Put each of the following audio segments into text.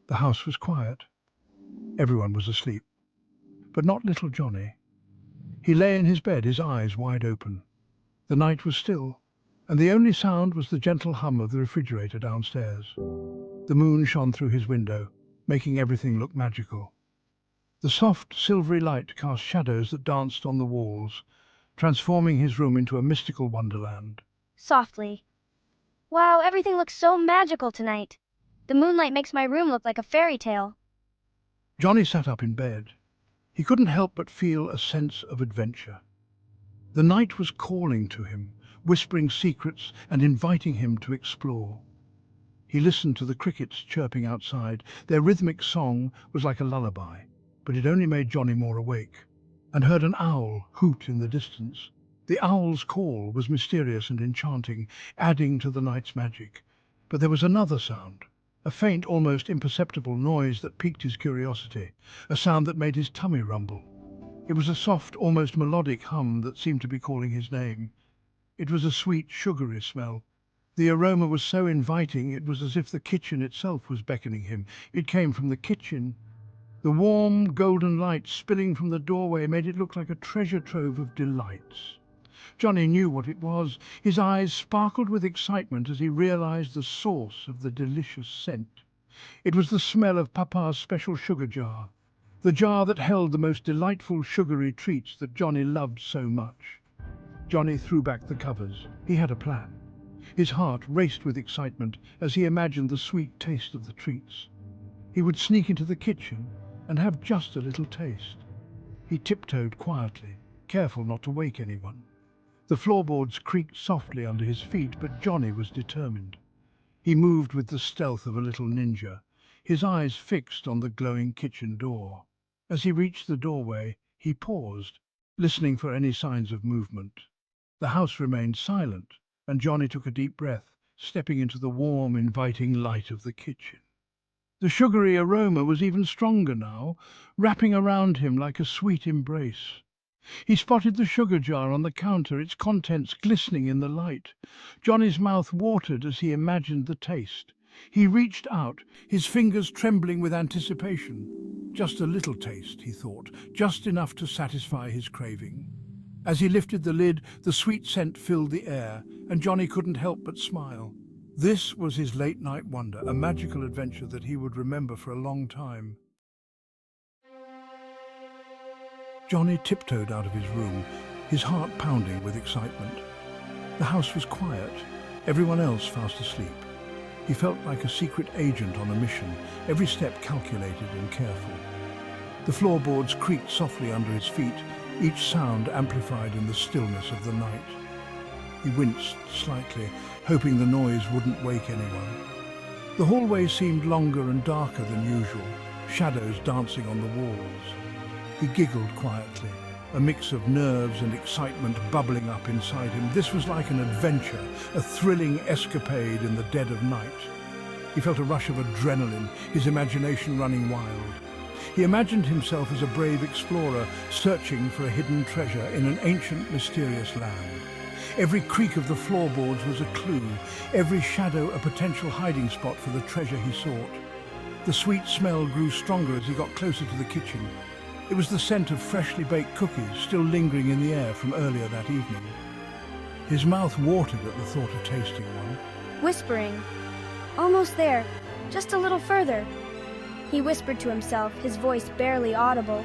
The house was quiet. Everyone was asleep, but not little Johnny. He lay in his bed, his eyes wide open. The night was still, and the only sound was the gentle hum of the refrigerator downstairs. The moon shone through his window, making everything look magical. The soft, silvery light cast shadows that danced on the walls, transforming his room into a mystical wonderland. Softly. Wow, everything looks so magical tonight. The moonlight makes my room look like a fairy tale. Johnny sat up in bed. He couldn't help but feel a sense of adventure. The night was calling to him, whispering secrets and inviting him to explore. He listened to the crickets chirping outside. Their rhythmic song was like a lullaby, but it only made Johnny more awake, and heard an owl hoot in the distance. The owl's call was mysterious and enchanting, adding to the night's magic. But there was another sound, a faint, almost imperceptible noise that piqued his curiosity, a sound that made his tummy rumble. It was a soft, almost melodic hum that seemed to be calling his name. It was a sweet, sugary smell. The aroma was so inviting it was as if the kitchen itself was beckoning him. It came from the kitchen. The warm, golden light spilling from the doorway made it look like a treasure trove of delights. Johnny knew what it was. His eyes sparkled with excitement as he realized the source of the delicious scent. It was the smell of Papa's special sugar jar, the jar that held the most delightful sugary treats that Johnny loved so much. Johnny threw back the covers. He had a plan. His heart raced with excitement as he imagined the sweet taste of the treats. He would sneak into the kitchen and have just a little taste. He tiptoed quietly, careful not to wake anyone. The floorboards creaked softly under his feet, but Johnny was determined. He moved with the stealth of a little ninja, his eyes fixed on the glowing kitchen door. As he reached the doorway, he paused, listening for any signs of movement. The house remained silent, and Johnny took a deep breath, stepping into the warm, inviting light of the kitchen. The sugary aroma was even stronger now, wrapping around him like a sweet embrace. He spotted the sugar jar on the counter, its contents glistening in the light. Johnny's mouth watered as he imagined the taste. He reached out, his fingers trembling with anticipation. Just a little taste, he thought, just enough to satisfy his craving. As he lifted the lid, the sweet scent filled the air, and Johnny couldn't help but smile. This was his late-night wonder, a magical adventure that he would remember for a long time. Johnny tiptoed out of his room, his heart pounding with excitement. The house was quiet, everyone else fast asleep. He felt like a secret agent on a mission, every step calculated and careful. The floorboards creaked softly under his feet, each sound amplified in the stillness of the night. He winced slightly, hoping the noise wouldn't wake anyone. The hallway seemed longer and darker than usual, shadows dancing on the walls. He giggled quietly, a mix of nerves and excitement bubbling up inside him. This was like an adventure, a thrilling escapade in the dead of night. He felt a rush of adrenaline, his imagination running wild. He imagined himself as a brave explorer searching for a hidden treasure in an ancient, mysterious land. Every creak of the floorboards was a clue, every shadow a potential hiding spot for the treasure he sought. The sweet smell grew stronger as he got closer to the kitchen. It was the scent of freshly baked cookies still lingering in the air from earlier that evening. His mouth watered at the thought of tasting one. Whispering, "Almost there, just a little further," he whispered to himself, his voice barely audible.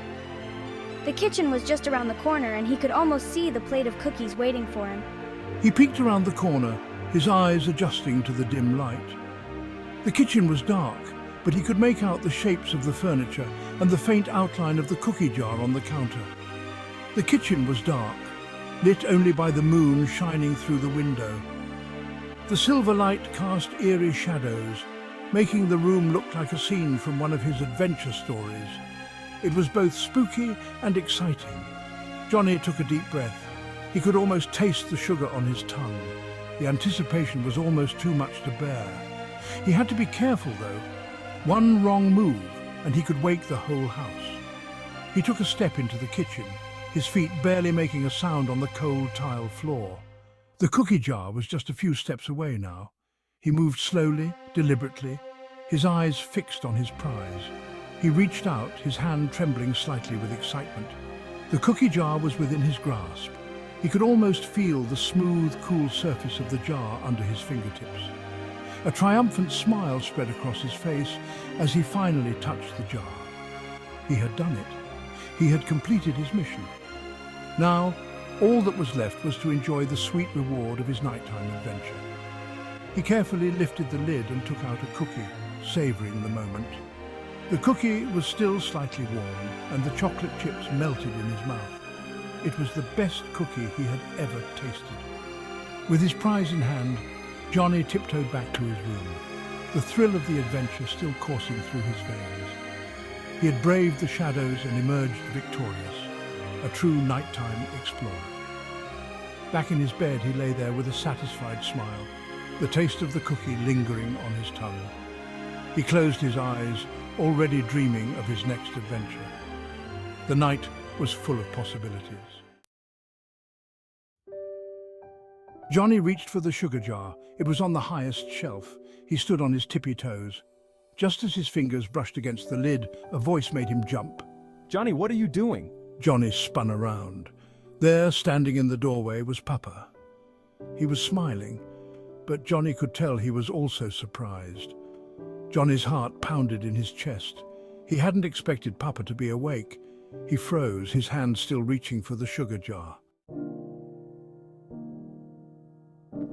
The kitchen was just around the corner, and he could almost see the plate of cookies waiting for him. He peeked around the corner, his eyes adjusting to the dim light. The kitchen was dark, but he could make out the shapes of the furniture and the faint outline of the cookie jar on the counter. The kitchen was dark, lit only by the moon shining through the window. The silver light cast eerie shadows, making the room look like a scene from one of his adventure stories. It was both spooky and exciting. Johnny took a deep breath. He could almost taste the sugar on his tongue. The anticipation was almost too much to bear. He had to be careful, though. One wrong move, and he could wake the whole house. He took a step into the kitchen, his feet barely making a sound on the cold tile floor. The cookie jar was just a few steps away now. He moved slowly, deliberately, his eyes fixed on his prize. He reached out, his hand trembling slightly with excitement. The cookie jar was within his grasp. He could almost feel the smooth, cool surface of the jar under his fingertips. A triumphant smile spread across his face as he finally touched the jar. He had done it. He had completed his mission. Now, all that was left was to enjoy the sweet reward of his nighttime adventure. He carefully lifted the lid and took out a cookie, savoring the moment. The cookie was still slightly warm, and the chocolate chips melted in his mouth. It was the best cookie he had ever tasted. With his prize in hand, Johny tiptoed back to his room, the thrill of the adventure still coursing through his veins. He had braved the shadows and emerged victorious, a true nighttime explorer. Back in his bed, he lay there with a satisfied smile, the taste of the cookie lingering on his tongue. He closed his eyes, already dreaming of his next adventure. The night was full of possibilities. Johny reached for the sugar jar. It was on the highest shelf. He stood on his tippy toes. Just as his fingers brushed against the lid, a voice made him jump. Johnny, what are you doing? Johny spun around. There, standing in the doorway, was Papa. He was smiling, but Johny could tell he was also surprised. Johnny's heart pounded in his chest. He hadn't expected Papa to be awake. He froze, his hand still reaching for the sugar jar.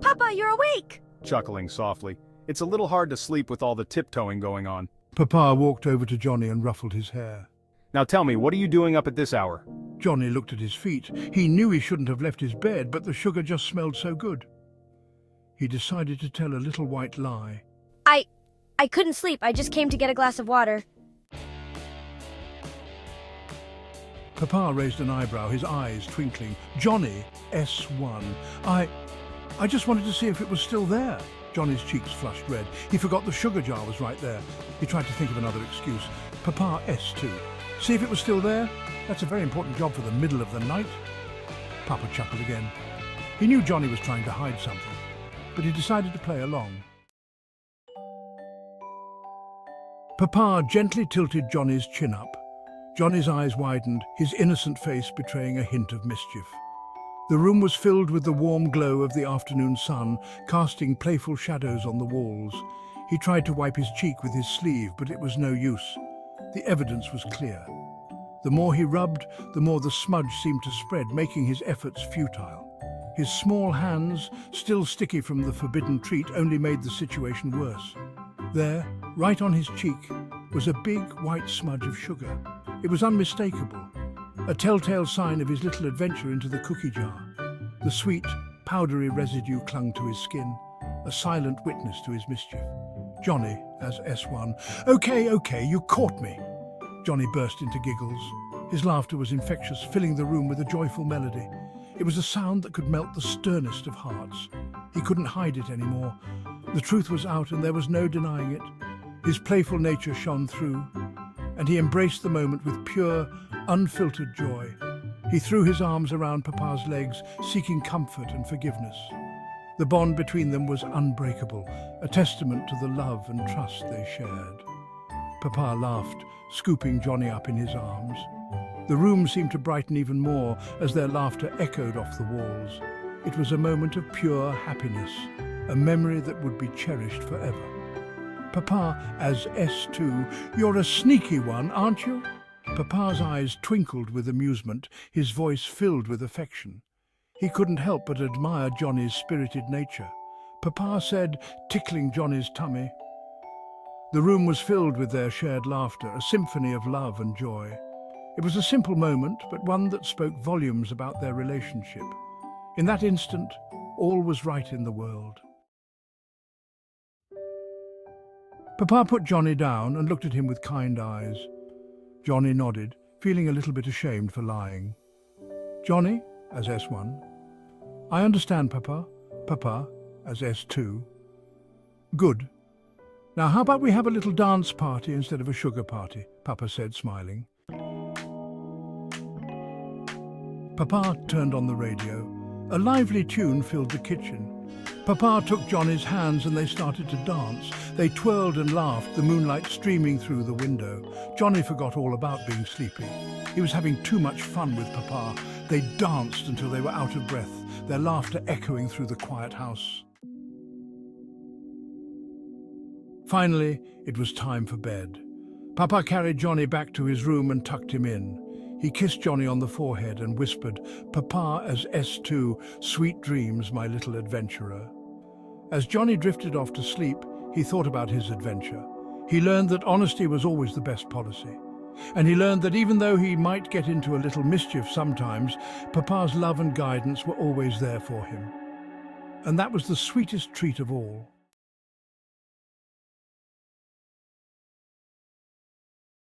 Papa, you're awake! Chuckling softly. It's a little hard to sleep with all the tiptoeing going on. Papa walked over to Johny and ruffled his hair. Now tell me, what are you doing up at this hour? Johny looked at his feet. He knew he shouldn't have left his bed, but the sugar just smelled so good. He decided to tell a little white lie. I couldn't sleep. I just came to get a glass of water. Papa raised an eyebrow, his eyes twinkling. Johny, S1. I just wanted to see if it was still there. Johnny's cheeks flushed red. He forgot the sugar jar was right there. He tried to think of another excuse. Papa, S2. See if it was still there? That's a very important job for the middle of the night. Papa chuckled again. He knew Johny was trying to hide something, but he decided to play along. Papa gently tilted Johnny's chin up. Johnny's eyes widened, his innocent face betraying a hint of mischief. The room was filled with the warm glow of the afternoon sun, casting playful shadows on the walls. He tried to wipe his cheek with his sleeve, but it was no use. The evidence was clear. The more he rubbed, the more the smudge seemed to spread, making his efforts futile. His small hands, still sticky from the forbidden treat, only made the situation worse. There, right on his cheek, was a big white smudge of sugar. It was unmistakable, a telltale sign of his little adventure into the cookie jar. The sweet, powdery residue clung to his skin, a silent witness to his mischief. Johny, as S1. Okay, you caught me. Johny burst into giggles. His laughter was infectious, filling the room with a joyful melody. It was a sound that could melt the sternest of hearts. He couldn't hide it anymore. The truth was out and there was no denying it. His playful nature shone through, and he embraced the moment with pure, unfiltered joy. He threw his arms around Papa's legs, seeking comfort and forgiveness. The bond between them was unbreakable, a testament to the love and trust they shared. Papa laughed, scooping Johny up in his arms. The room seemed to brighten even more as their laughter echoed off the walls. It was a moment of pure happiness, a memory that would be cherished forever. Papa, as S2, you're a sneaky one, aren't you? Papa's eyes twinkled with amusement, his voice filled with affection. He couldn't help but admire Johnny's spirited nature. Papa said, tickling Johnny's tummy. The room was filled with their shared laughter, a symphony of love and joy. It was a simple moment, but one that spoke volumes about their relationship. In that instant, all was right in the world. Papa put Johny down and looked at him with kind eyes. Johny nodded, feeling a little bit ashamed for lying. Johny, as S1. I understand, Papa. Papa, as S2. Good. Now how about we have a little dance party instead of a sugar party, Papa said, smiling. Papa turned on the radio. A lively tune filled the kitchen. Papa took Johnny's hands and they started to dance. They twirled and laughed, the moonlight streaming through the window. Johny forgot all about being sleepy. He was having too much fun with Papa. They danced until they were out of breath, their laughter echoing through the quiet house. Finally, it was time for bed. Papa carried Johny back to his room and tucked him in. He kissed Johny on the forehead and whispered, "Papa as S2, sweet dreams, my little adventurer." As Johny drifted off to sleep, he thought about his adventure. He learned that honesty was always the best policy. And he learned that even though he might get into a little mischief sometimes, Papa's love and guidance were always there for him. And that was the sweetest treat of all.